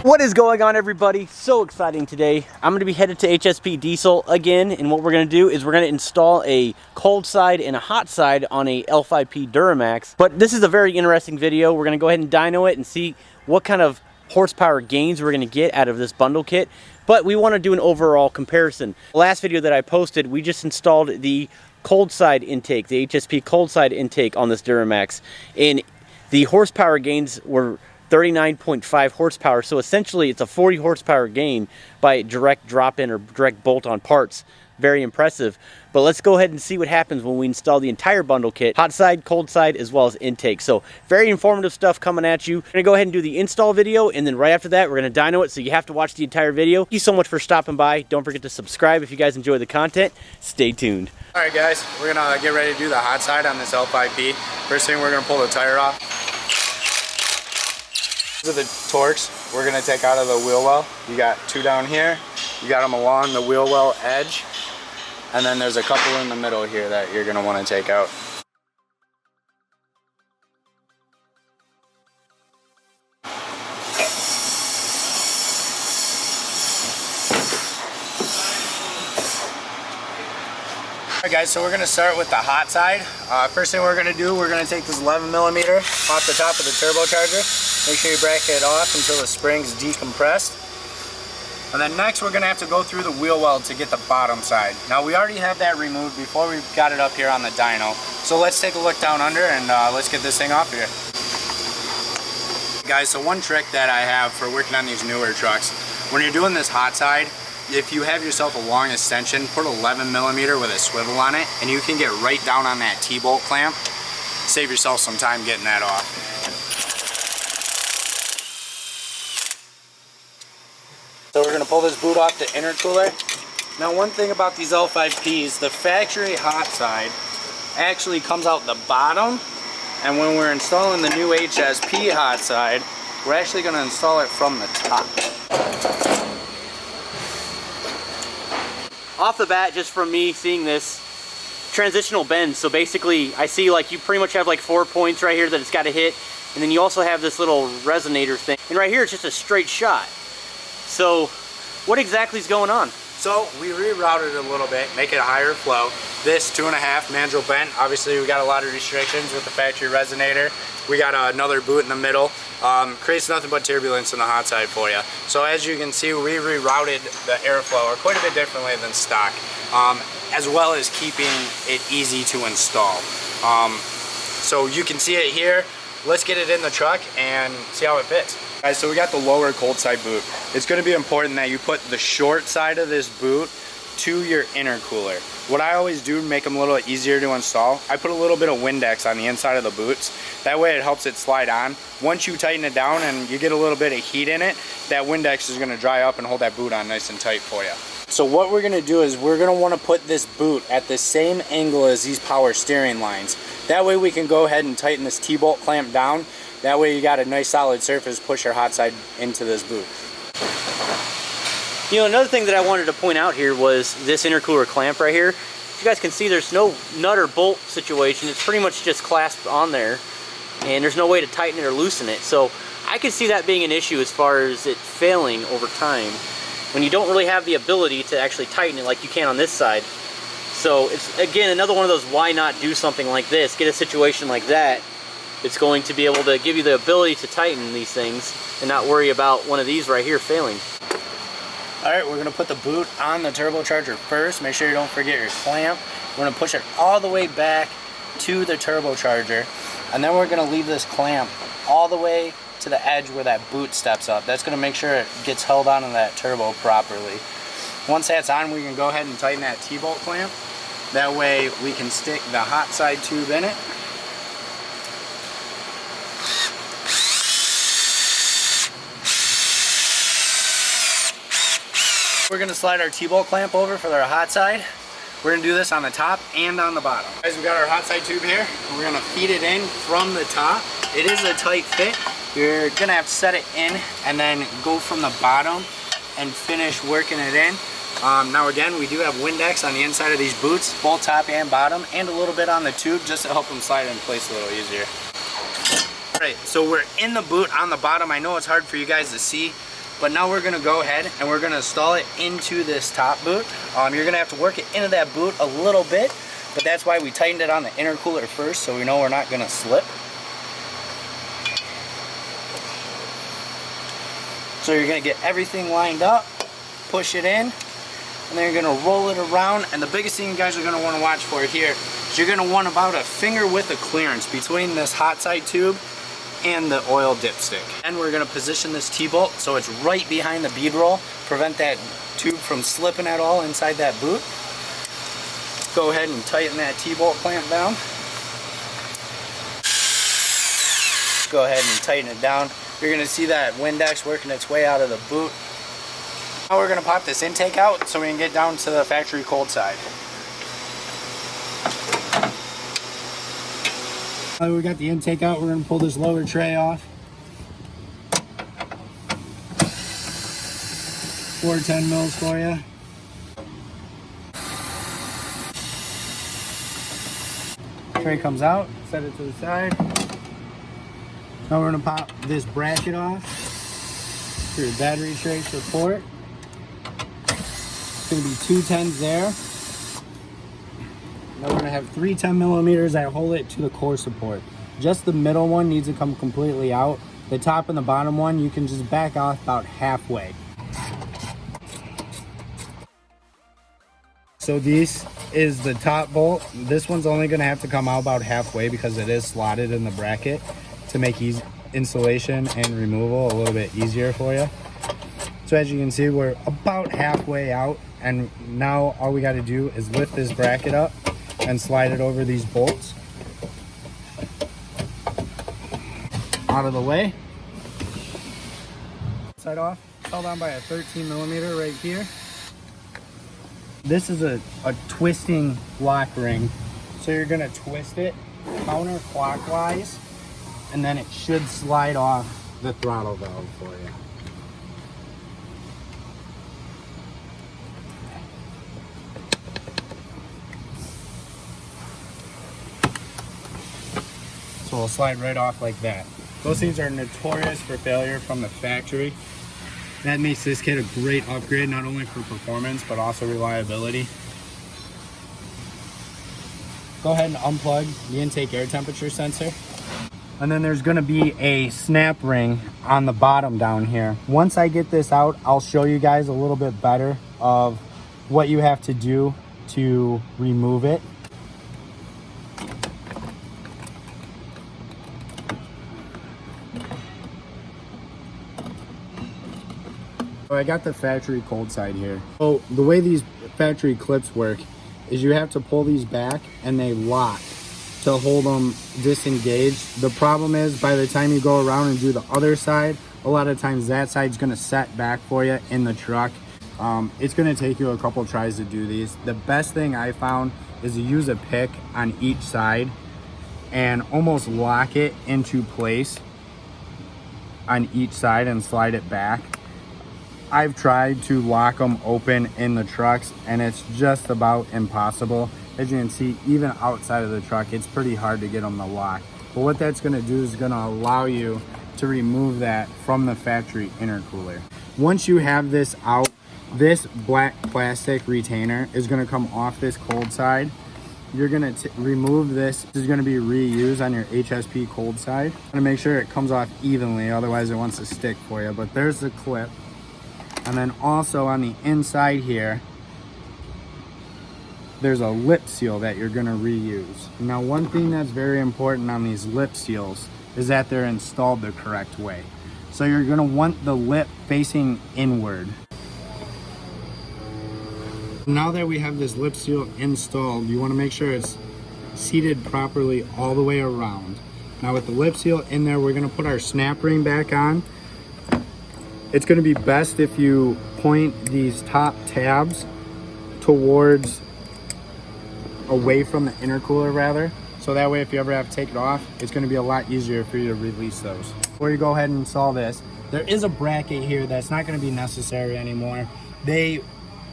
What is going on, everybody? So exciting today. I'm going to be headed to HSP Diesel again, and what we're going to do is we're going to install a cold side and a hot side on a L5P Duramax. But this is a very interesting video. We're going to go ahead and dyno it and see what kind of horsepower gains we're going to get out of this bundle kit. But we want to do an overall comparison. The last video that I posted, we just installed the cold side intake, the HSP cold side intake on this Duramax, and the horsepower gains were 39.5 horsepower, so essentially it's a 40 horsepower gain by direct drop-in or direct bolt-on parts. Very impressive. But let's go ahead and see what happens when we install the entire bundle kit, hot side, cold side, as well as intake. So very informative stuff coming at you. We're gonna go ahead and do the install video, and then right after that we're gonna dyno it, so you have to watch the entire video. Thank you so much for stopping by. Don't forget to subscribe if you guys enjoy the content. Stay tuned. All right guys, we're gonna get ready to do the hot side on this L5P. First thing, we're gonna pull the tire off. These are the Torx we're going to take out of the wheel well. You got two down here, you got them along the wheel well edge, and then there's a couple in the middle here that you're going to want to take out. Alright guys, so we're going to start with the hot side. First thing we're going to do, we're going to take this 11mm off the top of the turbocharger. Make sure you bracket it off until the spring's decompressed. And then next we're going to have to go through the wheel well to get the bottom side. Now we already have that removed before we got it up here on the dyno. So let's take a look down under and let's get this thing off here. Guys, so one trick that I have for working on these newer trucks, when you're doing this hot side, if you have yourself a long extension, put 11mm with a swivel on it, and you can get right down on that T-bolt clamp. Save yourself some time getting that off. So we're going to pull this boot off the intercooler. Now one thing about these L5Ps, the factory hot side actually comes out the bottom, and when we're installing the new HSP hot side, we're actually going to install it from the top. Off the bat, just from me seeing this, transitional bends. So basically I see like you pretty much have like 4 points right here that it's got to hit, and then you also have this little resonator thing, and right here it's just a straight shot. So what exactly is going on? So we rerouted it a little bit, make it a higher flow. This 2.5 mandrel bent, obviously we got a lot of restrictions with the factory resonator. We got another boot in the middle. Creates nothing but turbulence in the hot side for you. So as you can see, we rerouted the airflow quite a bit differently than stock, as well as keeping it easy to install. So you can see it here. Let's get it in the truck and see how it fits. Guys, so we got the lower cold side boot. It's going to be important that you put the short side of this boot to your intercooler. What I always do to make them a little easier to install, I put a little bit of Windex on the inside of the boots. That way it helps it slide on. Once you tighten it down and you get a little bit of heat in it, that Windex is going to dry up and hold that boot on nice and tight for you. So what we're going to do is we're going to want to put this boot at the same angle as these power steering lines. That way we can go ahead and tighten this T-bolt clamp down. That way you got a nice solid surface, push your hot side into this boot. You know, another thing that I wanted to point out here was this intercooler clamp right here. As you guys can see, there's no nut or bolt situation. It's pretty much just clasped on there, and there's no way to tighten it or loosen it. So I could see that being an issue as far as it failing over time when you don't really have the ability to actually tighten it like you can on this side. So it's, again, another one of those why not do something like this, get a situation like that. It's going to be able to give you the ability to tighten these things and not worry about one of these right here failing. Alright, we're going to put the boot on the turbocharger first. Make sure you don't forget your clamp. We're going to push it all the way back to the turbocharger, and then we're going to leave this clamp all the way to the edge where that boot steps up. That's going to make sure it gets held onto that turbo properly. Once that's on, we can go ahead and tighten that T-bolt clamp. That way we can stick the hot side tube in it. We're going to slide our T-bolt clamp over for our hot side. We're going to do this on the top and on the bottom. Guys, we got our hot side tube here. We're going to feed it in from the top. It is a tight fit. You're going to have to set it in and then go from the bottom and finish working it in. Now again, we do have Windex on the inside of these boots, both top and bottom, and a little bit on the tube just to help them slide in place a little easier. Alright, so we're in the boot on the bottom. I know it's hard for you guys to see, But now we're gonna go ahead and we're gonna install it into this top boot. You're gonna have to work it into that boot a little bit, but that's why we tightened it on the intercooler first, so we know we're not gonna slip. So you're gonna get everything lined up, push it in, and then you're gonna roll it around. And the biggest thing you guys are gonna wanna watch for here is you're gonna want about a finger width of clearance between this hot side tube and the oil dipstick. And we're gonna position this T-bolt so it's right behind the bead roll, prevent that tube from slipping at all inside that boot. Go ahead and tighten that T-bolt clamp down. Go ahead and tighten it down. You're gonna see that Windex working its way out of the boot. Now we're gonna pop this intake out so we can get down to the factory cold side. Now that we got the intake out, we're gonna pull this lower tray off. 410 mils for you. Tray comes out, set it to the side. Now we're gonna pop this bracket off for your battery tray support. It's gonna be 210s there. Now we're gonna have 3 10mm that hold it to the core support. Just the middle one needs to come completely out. The top and the bottom one, you can just back off about halfway. So this is the top bolt. This one's only gonna have to come out about halfway because it is slotted in the bracket to make installation and removal a little bit easier for you. So as you can see, we're about halfway out, and now all we got to do is lift this bracket up and slide it over these bolts out of the way. Side off, held on by a 13mm right here. This is a twisting lock ring, so you're gonna twist it counterclockwise, and then it should slide off the throttle valve for you. So we'll slide right off like that. Those things are notorious for failure from the factory. That makes this kit a great upgrade, not only for performance, but also reliability. Go ahead and unplug the intake air temperature sensor. And then there's gonna be a snap ring on the bottom down here. Once I get this out, I'll show you guys a little bit better of what you have to do to remove it. So I got the factory cold side here. So the way these factory clips work is you have to pull these back and they lock to hold them disengaged. The problem is by the time you go around and do the other side, a lot of times that side's gonna set back for you in the truck. It's gonna take you a couple tries to do these. The best thing I found is to use a pick on each side and almost lock it into place on each side and slide it back. I've tried to lock them open in the trucks and it's just about impossible. As you can see, even outside of the truck, it's pretty hard to get them to lock. But what that's gonna do is gonna allow you to remove that from the factory intercooler. Once you have this out, this black plastic retainer is gonna come off this cold side. You're gonna remove this. This is gonna be reused on your HSP cold side. Gonna make sure it comes off evenly, otherwise it wants to stick for you. But there's the clip. And then also on the inside here, there's a lip seal that you're gonna reuse. Now, one thing that's very important on these lip seals is that they're installed the correct way. So you're gonna want the lip facing inward. Now that we have this lip seal installed, you wanna make sure it's seated properly all the way around. Now with the lip seal in there, we're gonna put our snap ring back on. It's gonna be best if you point these top tabs towards, away from the intercooler rather. So that way if you ever have to take it off, it's gonna be a lot easier for you to release those. Before you go ahead and install this, there is a bracket here that's not gonna be necessary anymore. They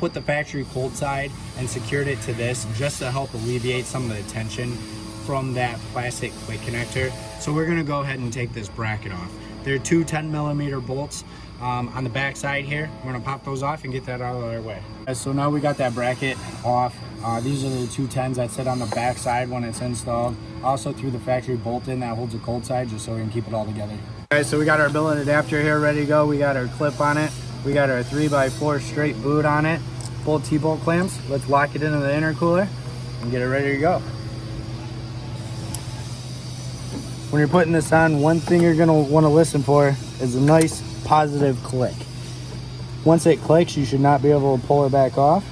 put the factory cold side and secured it to this just to help alleviate some of the tension from that plastic quick connector. So we're gonna go ahead and take this bracket off. There are two 10mm bolts on the back side here. We're gonna pop those off and get that out of our way. So now we got that bracket off. These are the 210s that sit on the back side when it's installed. Also through the factory bolt-in that holds a cold side, just so we can keep it all together. Alright, so we got our billet adapter here ready to go. We got our clip on it. We got our 3x4 straight boot on it. Both T-bolt clamps. Let's lock it into the intercooler and get it ready to go. When you're putting this on, one thing you're gonna want to listen for is a nice positive click. Once it clicks, you should not be able to pull it back off.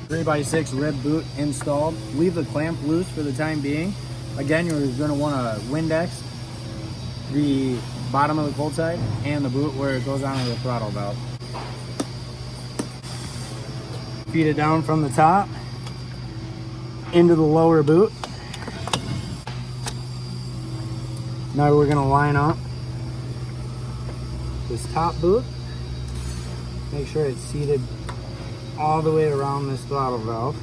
3x6 rib boot installed. Leave the clamp loose for the time being. Again, you're gonna want to Windex the bottom of the cold side and the boot where it goes onto the throttle valve. Feed it down from the top into the lower boot. Now we're gonna line up this top boot. Make sure it's seated all the way around this throttle valve.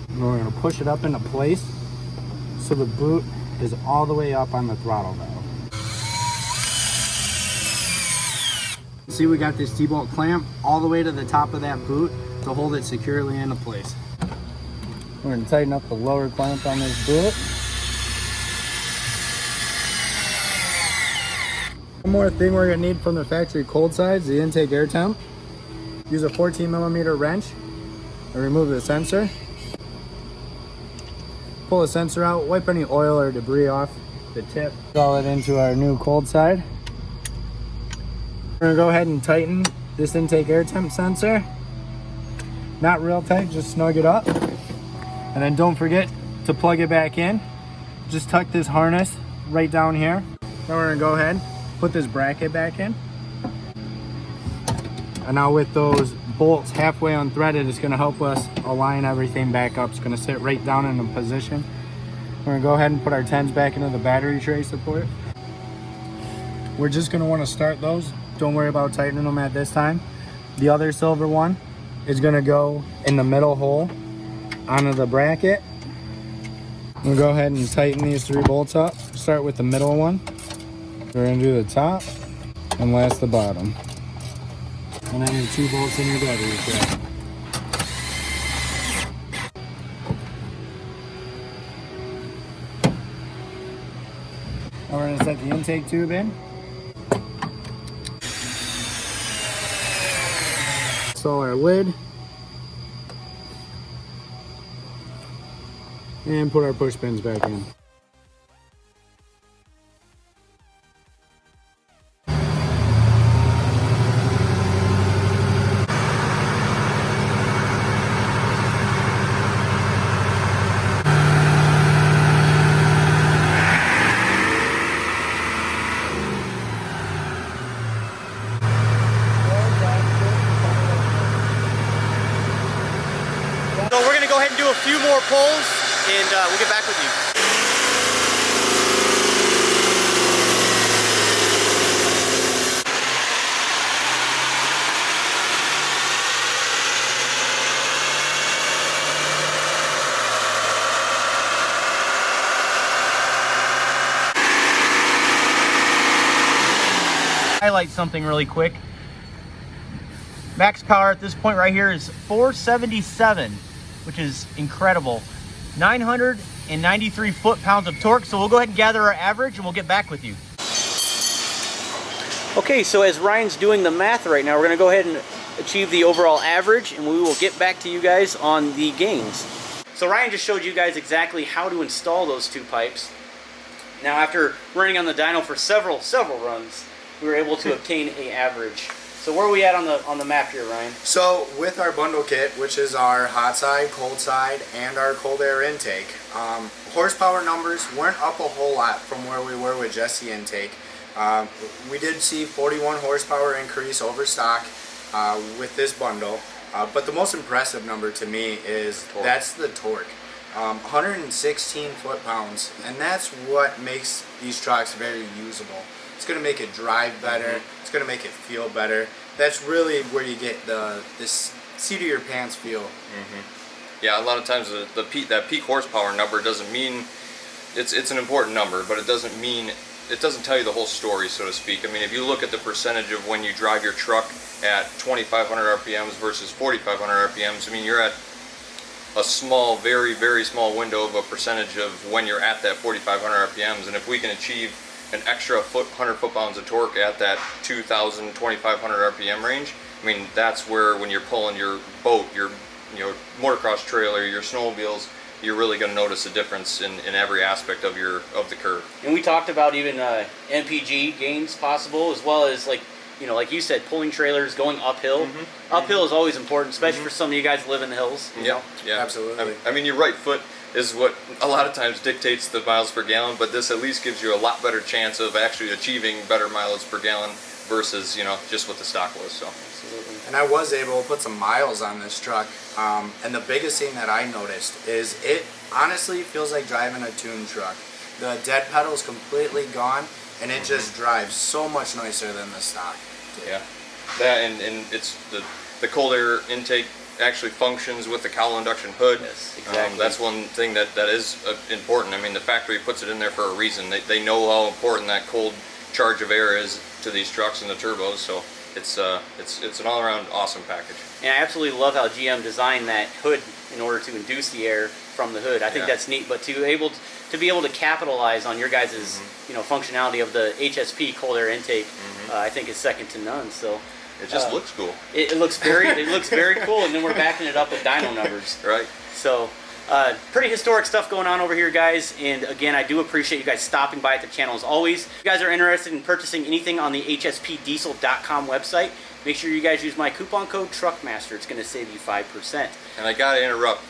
And we're gonna push it up into place so the boot is all the way up on the throttle valve. See, we got this T-bolt clamp all the way to the top of that boot to hold it securely into place. We're gonna tighten up the lower clamp on this boot. One more thing we're gonna need from the factory cold side is the intake air temp. Use a 14mm wrench and remove the sensor. Pull the sensor out, wipe any oil or debris off the tip. Install it into our new cold side. We're gonna go ahead and tighten this intake air temp sensor. Not real tight, just snug it up. And then don't forget to plug it back in. Just tuck this harness right down here. Now we're gonna go ahead, put this bracket back in. And now with those bolts halfway unthreaded, it's gonna help us align everything back up. It's gonna sit right down in a position. We're gonna go ahead and put our 10s back into the battery tray support. We're just gonna wanna start those. Don't worry about tightening them at this time. The other silver one is gonna go in the middle hole onto the bracket. We'll go ahead and tighten these 3 bolts up. Start with the middle one. We're gonna do the top and last the bottom. And then your 2 bolts in your battery tray. Now we're gonna set the intake tube in. Install our lid. And put our push pins back in. So we're gonna go ahead and do a few more pulls and we'll get back with you. Highlight something really quick. Max power at this point right here is 477, which is incredible. 993 foot-pounds of torque. So we'll go ahead and gather our average and we'll get back with you. Okay, so as Ryan's doing the math right now, we're gonna go ahead and achieve the overall average and we will get back to you guys on the gains. So Ryan just showed you guys exactly how to install those 2 pipes. Now after running on the dyno for several runs, we were able to obtain an average. So where are we at on the map here, Ryan? So with our bundle kit, which is our hot side, cold side, and our cold air intake, horsepower numbers weren't up a whole lot from where we were with just the intake. We did see 41 horsepower increase over stock with this bundle, but the most impressive number to me is that's the torque. 116 foot-pounds, and that's what makes these trucks very usable. It's going to make it drive better. It's going to make it feel better. That's really where you get this seat of your pants feel. Yeah, a lot of times that peak horsepower number doesn't mean it's an important number, but it doesn't mean it doesn't tell you the whole story, so to speak. I mean, if you look at the percentage of when you drive your truck at 2,500 RPMs versus 4,500 RPMs, I mean, you're at a small, very, very small window of a percentage of when you're at that 4,500 RPMs. And if we can achieve an extra 100 foot-pounds of torque at that 2,000, 2,500 RPM range, I mean, that's where when you're pulling your boat, your motocross trailer, your snowmobiles, you're really going to notice a difference in every aspect of the curve. And we talked about even MPG gains possible, as well as like you said, pulling trailers going uphill. Uphill is always important, especially for some of you guys who live in the hills. Yeah, absolutely. I mean, your right foot is what a lot of times dictates the miles per gallon, but this at least gives you a lot better chance of actually achieving better mileage per gallon versus just what the stock was. So. Absolutely. And I was able to put some miles on this truck, and the biggest thing that I noticed is it honestly feels like driving a tuned truck. The dead pedal is completely gone, and it just drives so much nicer than the stock. Yeah, that and it's the cold air intake actually functions with the cowl induction hood. Yes, exactly. That's one thing that is important. I mean, the factory puts it in there for a reason. They know how important that cold charge of air is to these trucks and the turbos. So it's an all-around awesome package. And I absolutely love how GM designed that hood in order to induce the air from the hood. I think that's neat. But to be able to capitalize on your guys' functionality of the HSP cold air intake, I think is second to none. So it just looks cool. It looks very cool, and then we're backing it up with dyno numbers. Right. So pretty historic stuff going on over here, guys. And again, I do appreciate you guys stopping by at the channel as always. If you guys are interested in purchasing anything on the HSPDiesel.com website, make sure you guys use my coupon code TruckMaster. It's going to save you 5%. And I gotta interrupt.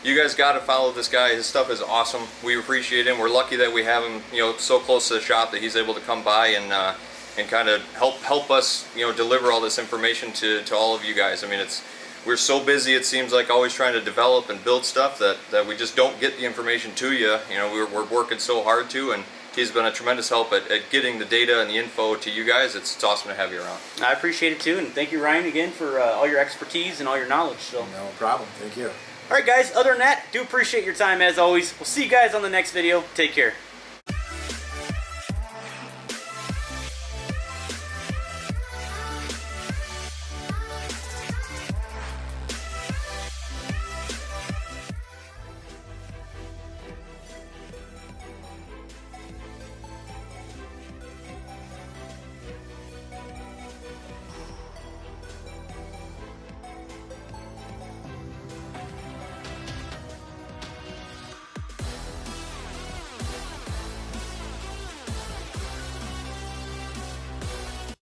You guys got to follow this guy. His stuff is awesome. We appreciate him. We're lucky that we have him, so close to the shop that he's able to come by and kind of help us, deliver all this information to all of you guys. I mean, we're so busy. It seems like always trying to develop and build stuff that we just don't get the information to you. We're working so hard to, and he's been a tremendous help at getting the data and the info to you guys. It's awesome to have you around. I appreciate it too, and thank you, Ryan, again for all your expertise and all your knowledge. So. No problem. Thank you. All right, guys, other than that, do appreciate your time as always. We'll see you guys on the next video. Take care.